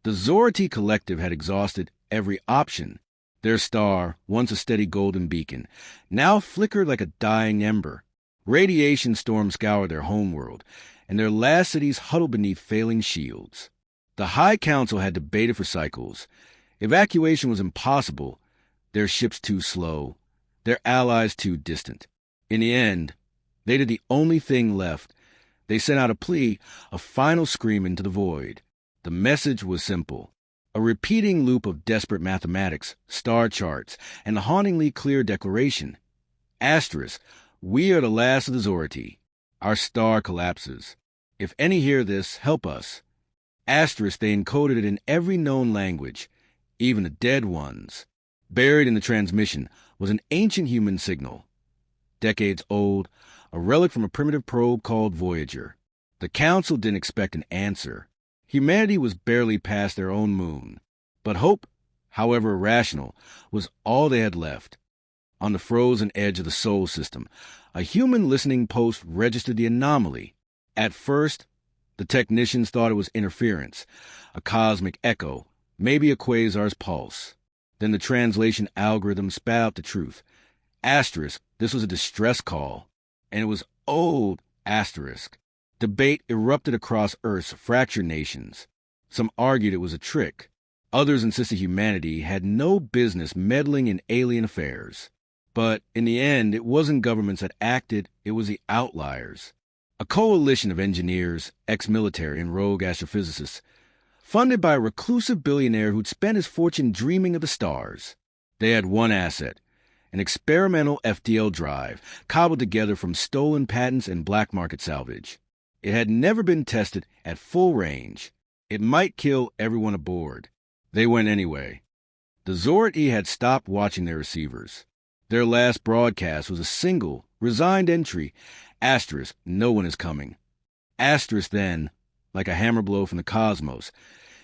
The Zorati Collective had exhausted every option. Their star, once a steady golden beacon, now flickered like a dying ember. Radiation storms scoured their homeworld, and their last cities huddled beneath failing shields. The High Council had debated for cycles. Evacuation was impossible, their ships too slow, their allies too distant. In the end, they did the only thing left. They sent out a plea, a final scream into the void. The message was simple. A repeating loop of desperate mathematics, star charts, and a hauntingly clear declaration. Asterisk, we are the last of the Zorati. Our star collapses. If any hear this, help us. Asterisk, they encoded it in every known language, even the dead ones. Buried in the transmission was an ancient human signal. Decades old, a relic from a primitive probe called Voyager. The Council didn't expect an answer. Humanity was barely past their own moon. But hope, however irrational, was all they had left. On the frozen edge of the Sol system, a human listening post registered the anomaly. At first, the technicians thought it was interference, a cosmic echo, maybe a quasar's pulse. Then the translation algorithm spat out the truth. Asterisk, this was a distress call. And it was old, asterisk. Debate erupted across Earth's fractured nations. Some argued it was a trick. Others insisted humanity had no business meddling in alien affairs. But in the end, it wasn't governments that acted, it was the outliers. A coalition of engineers, ex-military, and rogue astrophysicists, funded by a reclusive billionaire who'd spent his fortune dreaming of the stars. They had one asset, an experimental FDL drive, cobbled together from stolen patents and black market salvage. It had never been tested at full range. It might kill everyone aboard. They went anyway. The Zorati had stopped watching their receivers. Their last broadcast was a single, resigned entry, asterisk, no one is coming. Asterisk then, like a hammer blow from the cosmos,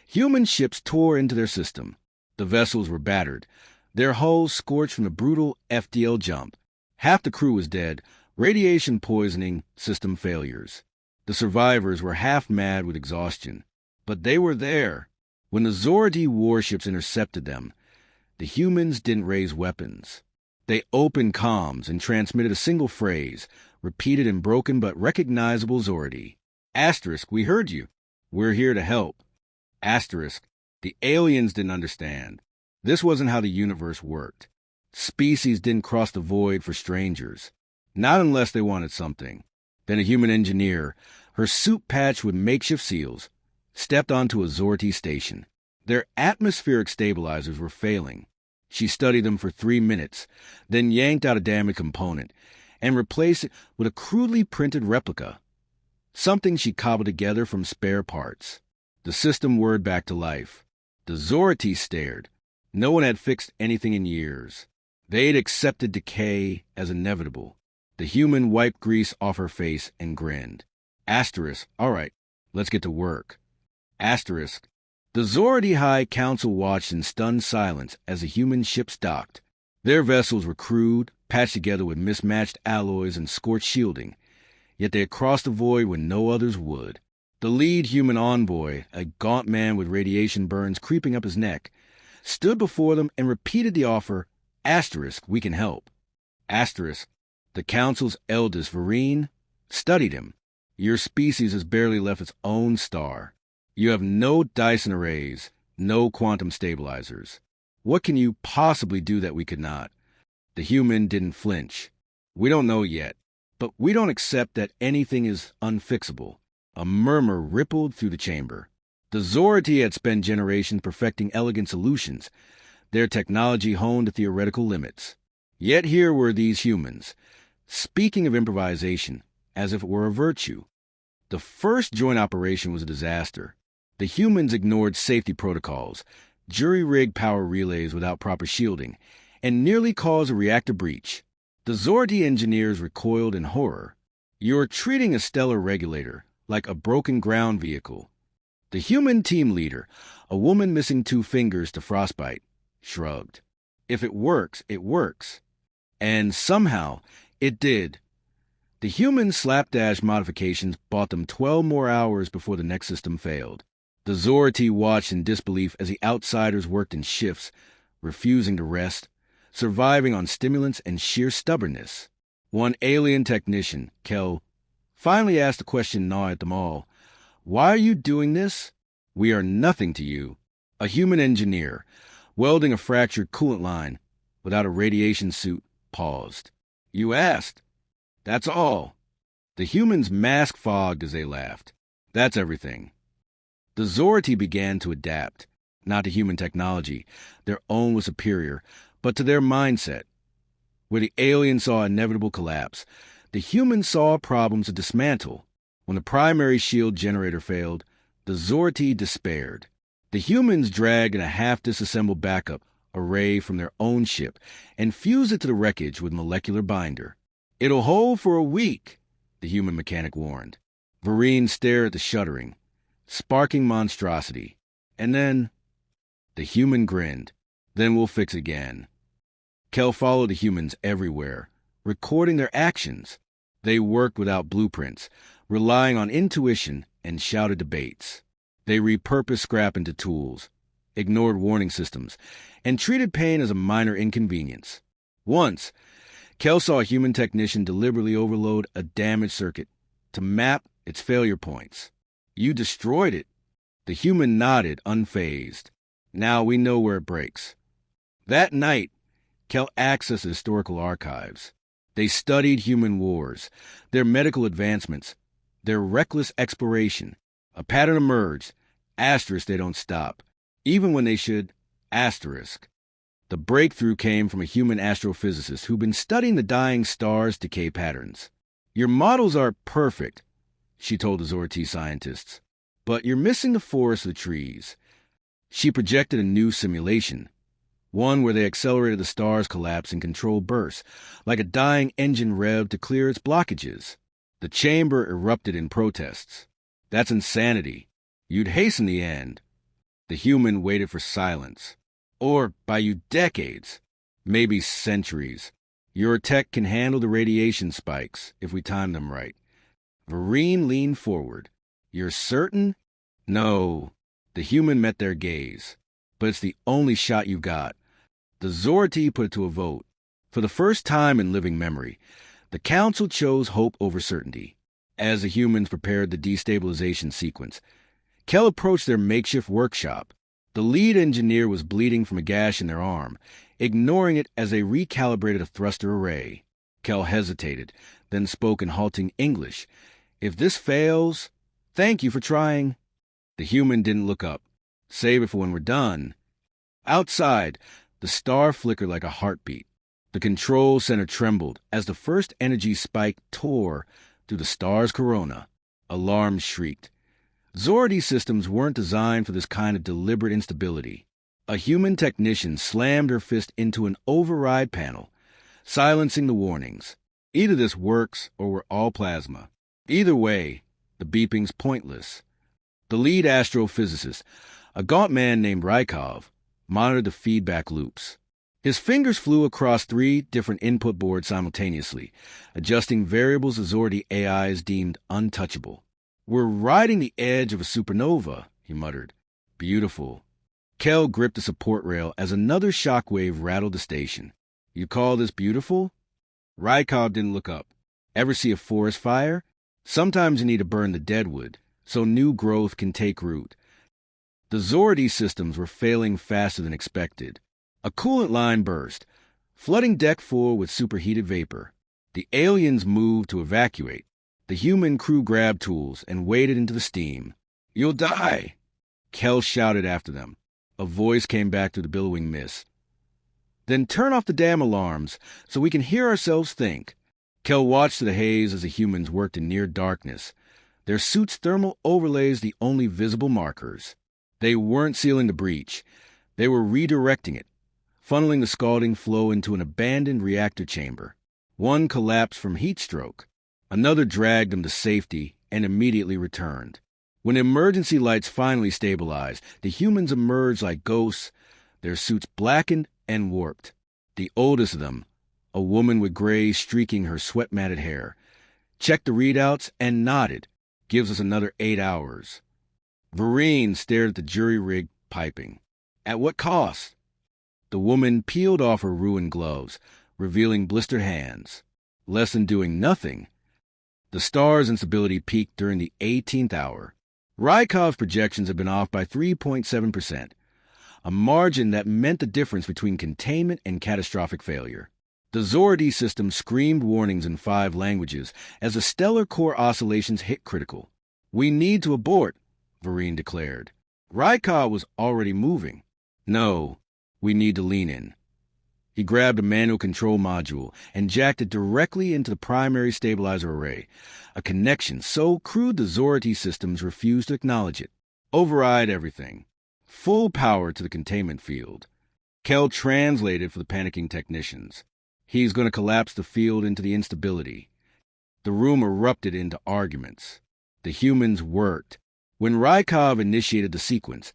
human ships tore into their system. The vessels were battered, their hulls scorched from the brutal FDL jump. Half the crew was dead, radiation poisoning, system failures. The survivors were half mad with exhaustion. But they were there. When the Zorati warships intercepted them, the humans didn't raise weapons. They opened comms and transmitted a single phrase, repeated in broken but recognizable Zorati. Asterisk, we heard you. We're here to help. Asterisk, the aliens didn't understand. This wasn't how the universe worked. Species didn't cross the void for strangers. Not unless they wanted something. Then a human engineer, her suit patched with makeshift seals, stepped onto a Zorati station. Their atmospheric stabilizers were failing. She studied them for 3 minutes, then yanked out a damaged component and replaced it with a crudely printed replica, something she cobbled together from spare parts. The system whirred back to life. The Zorati stared. No one had fixed anything in years. They'd accepted decay as inevitable. The human wiped grease off her face and grinned. Asterisk, all right, let's get to work. Asterisk, the Zorati High Council watched in stunned silence as the human ships docked. Their vessels were crude, patched together with mismatched alloys and scorched shielding, yet they had crossed the void when no others would. The lead human envoy, a gaunt man with radiation burns creeping up his neck, stood before them and repeated the offer, asterisk, we can help. Asterisk, the Council's eldest, Vereen, studied him. Your species has barely left its own star. You have no Dyson arrays, no quantum stabilizers. What can you possibly do that we could not? The human didn't flinch. We don't know yet, but we don't accept that anything is unfixable. A murmur rippled through the chamber. The Zorati had spent generations perfecting elegant solutions, their technology honed to theoretical limits. Yet here were these humans, speaking of improvisation as if it were a virtue. The first joint operation was a disaster. The humans ignored safety protocols, jury-rigged power relays without proper shielding, and nearly caused a reactor breach. The Zorati engineers recoiled in horror. You're treating a stellar regulator like a broken ground vehicle. The human team leader, a woman missing 2 fingers to frostbite, shrugged. If it works, it works. And somehow, it did. The human slapdash modifications bought them 12 more hours before the next system failed. The Zorati watched in disbelief as the outsiders worked in shifts, refusing to rest, surviving on stimulants and sheer stubbornness. One alien technician, Kel, finally asked a question gnawing at them all. "Why are you doing this? We are nothing to you." A human engineer, welding a fractured coolant line without a radiation suit, paused. "You asked. That's all." The humans mask fogged as they laughed. "That's everything." The Zorati began to adapt, not to human technology, their own was superior, but to their mindset. Where the aliens saw inevitable collapse, the humans saw problems to dismantle. When the primary shield generator failed, the Zorati despaired. The humans dragged in a half-disassembled backup array from their own ship and fused it to the wreckage with molecular binder. "It'll hold for a week," the human mechanic warned. Vereen stared at the shuddering, sparking monstrosity. And then, the human grinned. "Then we'll fix again." Kel followed the humans everywhere, recording their actions. They worked without blueprints, relying on intuition and shouted debates. They repurposed scrap into tools, ignored warning systems, and treated pain as a minor inconvenience. Once, Kel saw a human technician deliberately overload a damaged circuit to map its failure points. "You destroyed it." The human nodded, unfazed. "Now we know where it breaks." That night, Kel accessed the historical archives. They studied human wars, their medical advancements, their reckless exploration. A pattern emerged. Asterisk, they don't stop. Even when they should. Asterisk. The breakthrough came from a human astrophysicist who'd been studying the dying stars' decay patterns. "Your models are perfect," she told the Zorati scientists, "but you're missing the forest of the trees." She projected a new simulation, one where they accelerated the star's collapse in controlled bursts, like a dying engine revved to clear its blockages. The chamber erupted in protests. "That's insanity. You'd hasten the end." The human waited for silence. "Or by you decades, maybe centuries. Your tech can handle the radiation spikes if we time them right." Vereen leaned forward. "You're certain?" "No." The human met their gaze. "But it's the only shot you got." The Zorati put it to a vote. For the first time in living memory, the council chose hope over certainty. As the humans prepared the destabilization sequence, Kel approached their makeshift workshop. The lead engineer was bleeding from a gash in their arm, ignoring it as they recalibrated a thruster array. Kel hesitated, then spoke in halting English. "If this fails, thank you for trying." The human didn't look up. "Save it for when we're done." Outside, the star flickered like a heartbeat. The control center trembled as the first energy spike tore through the star's corona. Alarms shrieked. Zorati systems weren't designed for this kind of deliberate instability. A human technician slammed her fist into an override panel, silencing the warnings. "Either this works or we're all plasma. Either way, the beeping's pointless." The lead astrophysicist, a gaunt man named Rykov, monitored the feedback loops. His fingers flew across 3 different input boards simultaneously, adjusting variables the Zorati AIs deemed untouchable. "We're riding the edge of a supernova," he muttered. "Beautiful." Kel gripped the support rail as another shockwave rattled the station. "You call this beautiful?" Rykov didn't look up. "Ever see a forest fire? Sometimes you need to burn the deadwood, so new growth can take root." The Zorati systems were failing faster than expected. A coolant line burst, flooding deck 4 with superheated vapor. The aliens moved to evacuate. The human crew grabbed tools and waded into the steam. "You'll die!" Kel shouted after them. A voice came back through the billowing mist. "Then turn off the damn alarms so we can hear ourselves think." Kel watched through the haze as the humans worked in near darkness, their suits' thermal overlays the only visible markers. They weren't sealing the breach. They were redirecting it, funneling the scalding flow into an abandoned reactor chamber. One collapsed from heat stroke. Another dragged them to safety and immediately returned. When emergency lights finally stabilized, the humans emerged like ghosts, their suits blackened and warped. The oldest of them, a woman with gray streaking her sweat-matted hair, checked the readouts and nodded. "Gives us another 8 hours." Vereen stared at the jury-rig piping. At what cost? The woman peeled off her ruined gloves, revealing blistered hands. Less than doing nothing. The star's instability peaked during the 18th hour. Rykov's projections had been off by 3.7%, a margin that meant the difference between containment and catastrophic failure. The Zordi system screamed warnings in 5 languages as the stellar core oscillations hit critical. "We need to abort," Vereen declared. Rykov was already moving. "No, we need to lean in." He grabbed a manual control module and jacked it directly into the primary stabilizer array, a connection so crude the Zordi systems refused to acknowledge it. "Override everything. Full power to the containment field." Kel translated for the panicking technicians. "He's going to collapse the field into the instability." The room erupted into arguments. The humans worked. When Rykov initiated the sequence,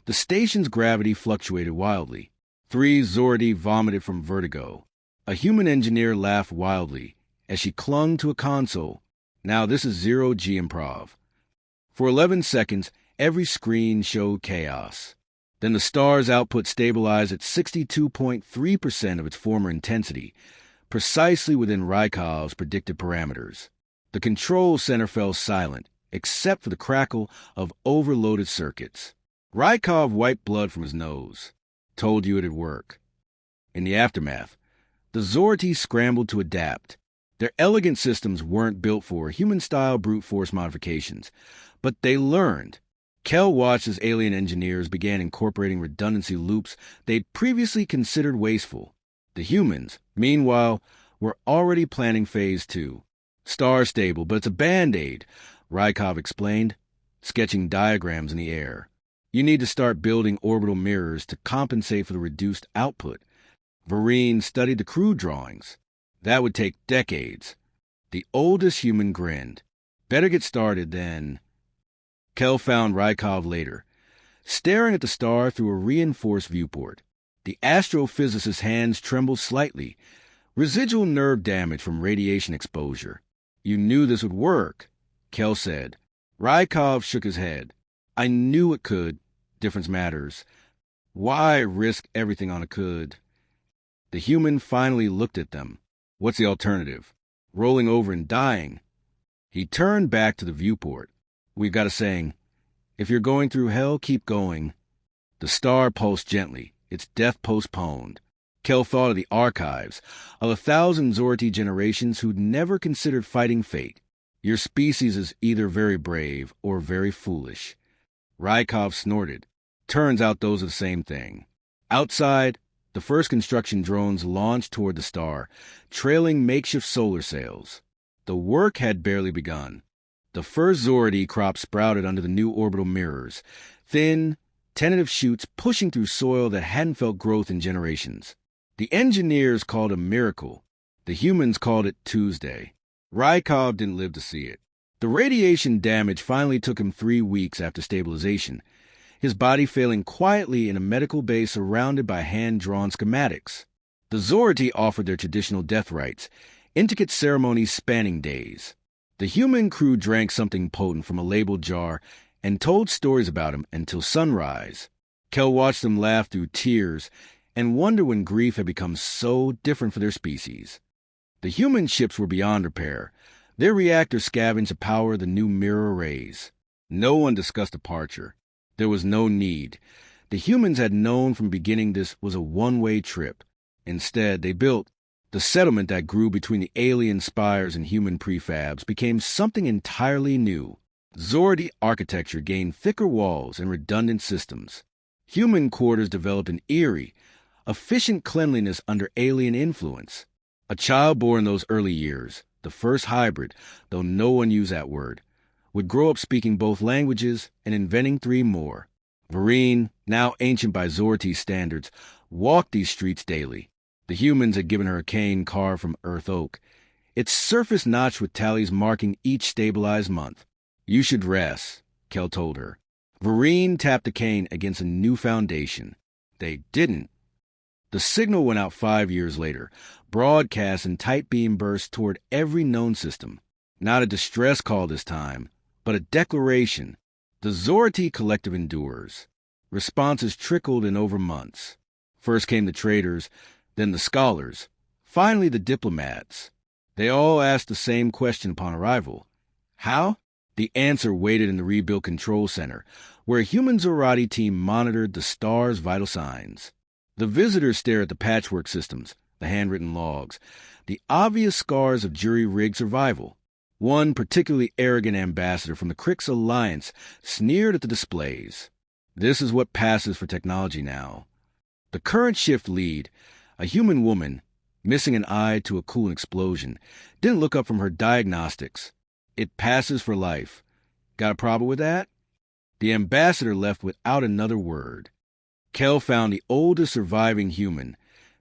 the station's gravity fluctuated wildly. 3 Zordi vomited from vertigo. A human engineer laughed wildly as she clung to a console. Now this is 0G improv. For 11 seconds, every screen showed chaos. Then the star's output stabilized at 62.3% of its former intensity, precisely within Rykov's predicted parameters. The control center fell silent, except for the crackle of overloaded circuits. Rykov wiped blood from his nose. "Told you it'd work." In the aftermath, the Zorti scrambled to adapt. Their elegant systems weren't built for human-style brute force modifications, but they learned. Kel watched as alien engineers began incorporating redundancy loops they'd previously considered wasteful. The humans, meanwhile, were already planning Phase 2. "Star stable, but it's a Band-Aid," Rykov explained, sketching diagrams in the air. "You need to start building orbital mirrors to compensate for the reduced output." Vereen studied the crude drawings. "That would take decades." The oldest human grinned. "Better get started then." Kel found Rykov later, staring at the star through a reinforced viewport. The astrophysicist's hands trembled slightly. Residual nerve damage from radiation exposure. "You knew this would work," Kel said. Rykov shook his head. "I knew it could. Difference matters. Why risk everything on a could?" The human finally looked at them. "What's the alternative? Rolling over and dying?" He turned back to the viewport. "We've got a saying. If you're going through hell, keep going." The star pulsed gently, its death postponed. Kel thought of the archives, of 1,000 Zorti generations who'd never considered fighting fate. Your species is either very brave or very foolish. Rykov snorted. Turns out those are the same thing. Outside, the first construction drones launched toward the star, trailing makeshift solar sails. The work had barely begun. The first Zordi crop sprouted under the new orbital mirrors, thin, tentative shoots pushing through soil that hadn't felt growth in generations. The engineers called it a miracle. The humans called it Tuesday. Rykov didn't live to see it. The radiation damage finally took him 3 weeks after stabilization, his body failing quietly in a medical bay surrounded by hand-drawn schematics. The Zorti offered their traditional death rites, intricate ceremonies spanning days. The human crew drank something potent from a labeled jar and told stories about him until sunrise. Kel watched them laugh through tears and wonder when grief had become so different for their species. The human ships were beyond repair. Their reactors scavenged the power of the new mirror arrays. No one discussed departure. There was no need. The humans had known from the beginning this was a one-way trip. Instead, they built. The settlement that grew between the alien spires and human prefabs became something entirely new. Zordi architecture gained thicker walls and redundant systems. Human quarters developed an eerie, efficient cleanliness under alien influence. A child born in those early years, the first hybrid, though no one used that word, would grow up speaking both languages and inventing 3 more. Vereen, now ancient by Zorti standards, walked these streets daily. The humans had given her a cane carved from earth oak, its surface notched with tallies marking each stabilized month. "You should rest," Kel told her. Vereen tapped the cane against a new foundation. They didn't. The signal went out 5 years later, broadcast in tight beam bursts toward every known system. Not a distress call this time, but a declaration. The Zorti collective endures. Responses trickled in over months. First came the traders, then the scholars, finally the diplomats. They all asked the same question upon arrival. How? The answer waited in the rebuilt control center, where a human Zorati team monitored the star's vital signs. The visitors stare at the patchwork systems, the handwritten logs, the obvious scars of jury-rigged survival. One particularly arrogant ambassador from the Crix Alliance sneered at the displays. This is what passes for technology now. The current shift lead, a human woman, missing an eye to a coolant explosion, didn't look up from her diagnostics. It passes for life. Got a problem with that? The ambassador left without another word. Kel found the oldest surviving human,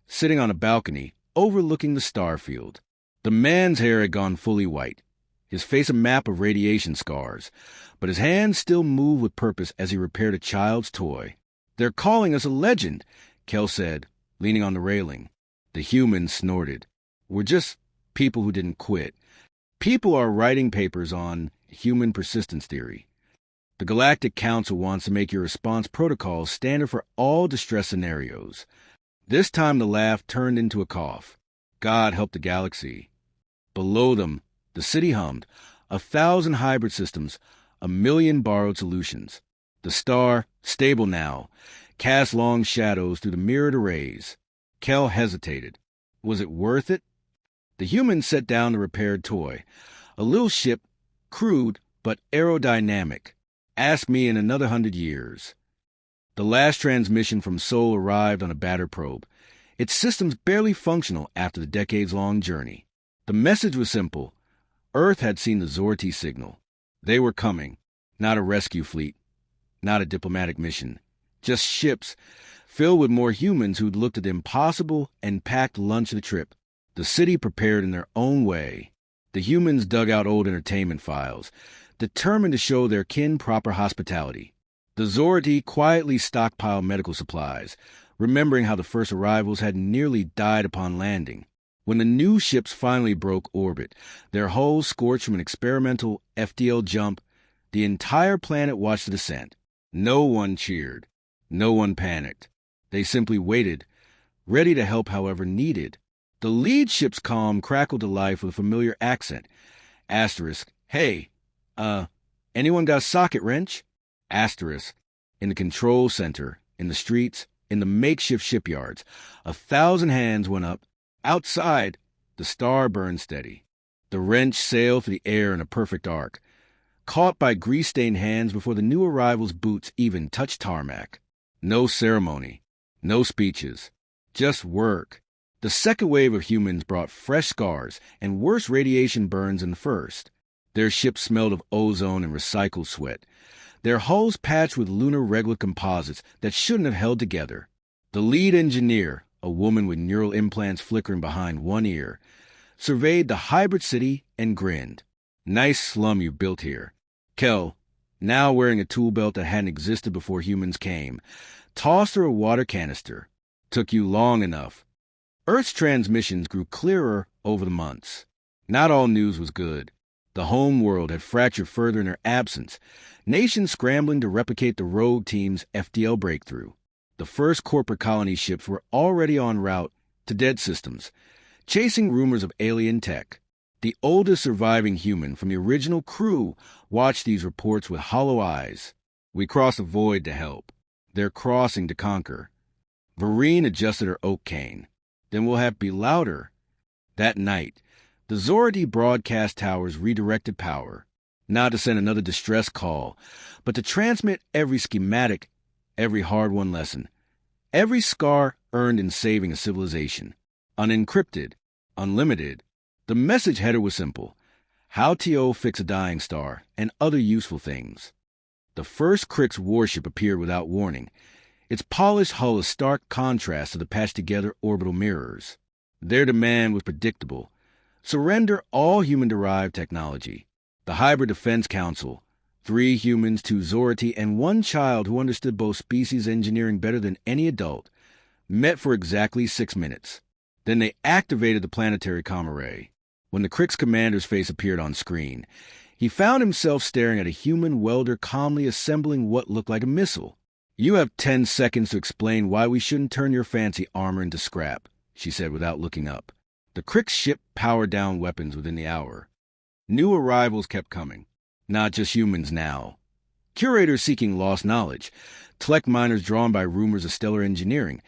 sitting on a balcony overlooking the starfield. The man's hair had gone fully white, his face a map of radiation scars, but his hands still moved with purpose as he repaired a child's toy. "They're calling us a legend," Kel said, leaning on the railing. The human snorted. "We're just people who didn't quit. People are writing papers on human persistence theory. The Galactic Council wants to make your response protocols standard for all distress scenarios." This time the laugh turned into a cough. God help the galaxy. Below them, the city hummed. 1,000 hybrid systems, 1,000,000 borrowed solutions. The star, stable now, cast long shadows through the mirrored arrays. Kel hesitated. Was it worth it? The human set down the repaired toy. A little ship, crude but aerodynamic. Ask me in another 100 years. The last transmission from Sol arrived on a battered probe, its systems barely functional after the decades-long journey. The message was simple. Earth had seen the Zorti signal. They were coming. Not a rescue fleet. Not a diplomatic mission. Just ships, filled with more humans who'd looked at the impossible and packed lunch of the trip. The city prepared in their own way. The humans dug out old entertainment files, determined to show their kin proper hospitality. The Zorti quietly stockpiled medical supplies, remembering how the first arrivals had nearly died upon landing. When the new ships finally broke orbit, their hulls scorched from an experimental FDL jump, the entire planet watched the descent. No one cheered. No one panicked. They simply waited, ready to help however needed. The lead ship's calm crackled to life with a familiar accent. Asterisk, "Hey, anyone got a socket wrench?" Asterisk, in the control center, in the streets, in the makeshift shipyards, 1,000 hands went up. Outside, the star burned steady. The wrench sailed through the air in a perfect arc, caught by grease-stained hands before the new arrival's boots even touched tarmac. No ceremony, no speeches, just work. The second wave of humans brought fresh scars and worse radiation burns than the first. Their ships smelled of ozone and recycled sweat, their hulls patched with lunar regular composites that shouldn't have held together. The lead engineer, a woman with neural implants flickering behind one ear, surveyed the hybrid city and grinned. "Nice slum you built here." Kel, now wearing a tool belt that hadn't existed before humans came, tossed her a water canister. "Took you long enough." Earth's transmissions grew clearer over the months. Not all news was good. The home world had fractured further in her absence, nations scrambling to replicate the rogue team's FDL breakthrough. The first corporate colony ships were already en route to dead systems, chasing rumors of alien tech. The oldest surviving human from the original crew watched these reports with hollow eyes. "We cross a void to help. They're crossing to conquer." Vereen adjusted her oak cane. "Then we'll have to be louder." That night, the Zordi broadcast towers redirected power, not to send another distress call, but to transmit every schematic, every hard-won lesson, every scar earned in saving a civilization. Unencrypted, unlimited. The message header was simple. How TO fix a dying star, and other useful things. The first Crix warship appeared without warning, its polished hull a stark contrast to the patched-together orbital mirrors. Their demand was predictable. Surrender all human-derived technology. The Hybrid Defense Council, 3 humans, 2 Zorti, and 1 child who understood both species engineering better than any adult, met for exactly 6 minutes. Then they activated the planetary comm array. When the Crix commander's face appeared on screen, He found himself staring at a human welder calmly assembling what looked like a missile. "You have 10 seconds to explain why we shouldn't turn your fancy armor into scrap," she said without looking up. The Crick's ship powered down weapons within the hour. New arrivals kept coming. Not just humans now. Curators seeking lost knowledge, Tlek miners drawn by rumors of stellar engineering,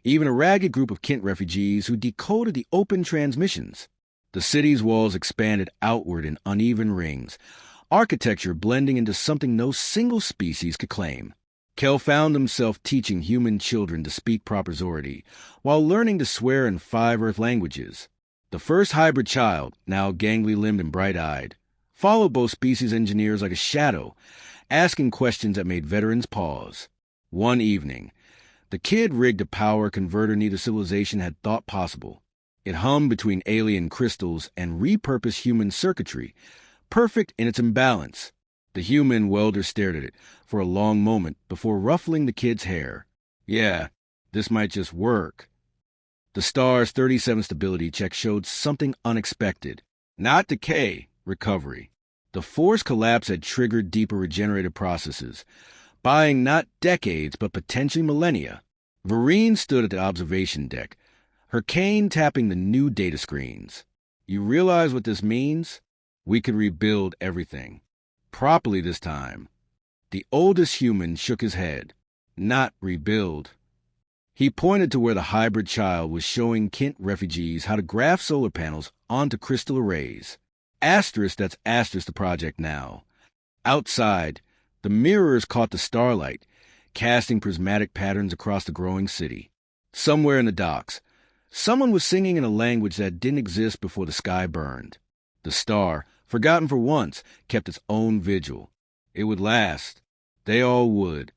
even a ragged group of Kent refugees who decoded the open transmissions. The city's walls expanded outward in uneven rings, architecture blending into something no single species could claim. Kel found himself teaching human children to speak proper Zordi, while learning to swear in 5 Earth languages. The first hybrid child, now gangly-limbed and bright-eyed, followed both species engineers like a shadow, asking questions that made veterans pause. One evening, the kid rigged a power converter neither civilization had thought possible. It hummed between alien crystals and repurposed human circuitry, perfect in its imbalance. The human welder stared at it for a long moment before ruffling the kid's hair. "Yeah, this might just work." The star's 37 stability check showed something unexpected. Not decay, recovery. The force collapse had triggered deeper regenerative processes, buying not decades but potentially millennia. Vereen stood at the observation deck, her cane tapping the new data screens. "You realize what this means? We could rebuild everything. Properly this time." The oldest human shook his head. "Not rebuild." He pointed to where the hybrid child was showing Kent refugees how to graft solar panels onto crystal arrays. That's the project now. Outside, the mirrors caught the starlight, casting prismatic patterns across the growing city. Somewhere in the docks, someone was singing in a language that didn't exist before the sky burned. The star, forgotten for once, kept its own vigil. It would last. They all would.